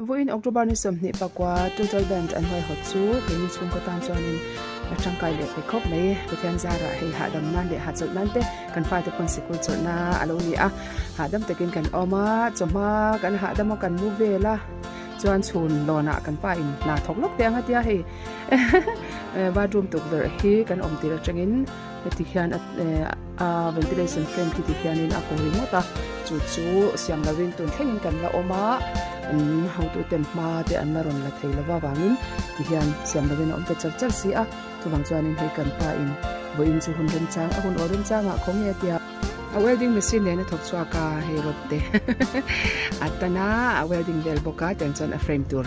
vawiin October ni somni pakwa total Bandh an hoi hot chu benin chung ko tan chuanin tangkai le pe khop mai pathian zara hei hadam nan le hachal nan te kan fa te kon sikul chona alo ni a hadam tekin kan oma choma kan hadam kan mu vela chuan chhun lona kan pa in na thoklok te anga tia hei bathroom tuk ver hi kan om tira tengin ti khian a ventilation fan ti khianin a ko rimota chu siam lawin tun thengin kan la oma how to tem ma te an maron la thei lawa wangin ti hian siam lawin om te chal si a chuwang chuanin hei kan pa in vawiin chu hun ren chang a hun oren changa khong he tia a welding machine ne thok chwa ka he rotte atana a welding del boka ten chan a frame tur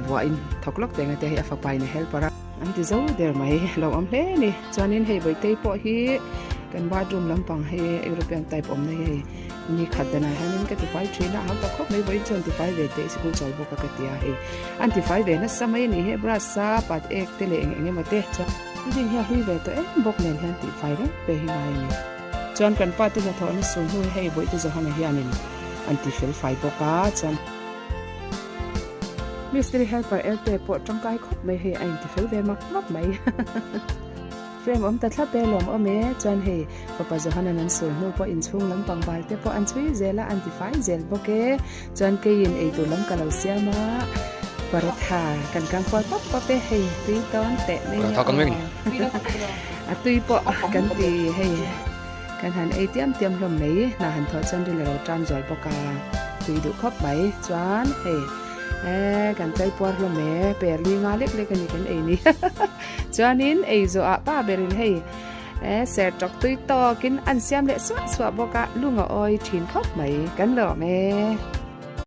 vawiin thoklok tenga te a fapai ne helpera an ti zo der mai lo om hle ni chuanin hei voi tei po hi kan bathroom lampang he European type om ne he ni khadana hanin ka ti fai trina ham ta khop mai voi chon ti fai ve te sikul chal boka ka tia he an ti fai ve na samai ni he bra sa pat ek te le enge mate cha ding he hui ve to bok nen han ti fai re pe hi ngai ni chon kan pa ti na thon su hu he voi tu zo han hianin an ti fel fai boka chan mystery helper elte po tangkai khop mai he ain ti fel ve mak mai frame om ta thla pe lom ome chan he papa johan an so no po in chung lam pang bal te po an chui zela antify zel boke chan ke in e to lam kalau siama paratha kan kang po pop pe he ti ton te me a tui po kan ti he kan han atm tiam lom nei na han tho chan ri lo tran jol boka tui du khop mai chan he kan kai por lo me per li nga lek lek ani kan ei ni chuanin ei zo a pa berin hei ser tok tui to kin an siam le swa boka lunga oi thin khop mai kan lo me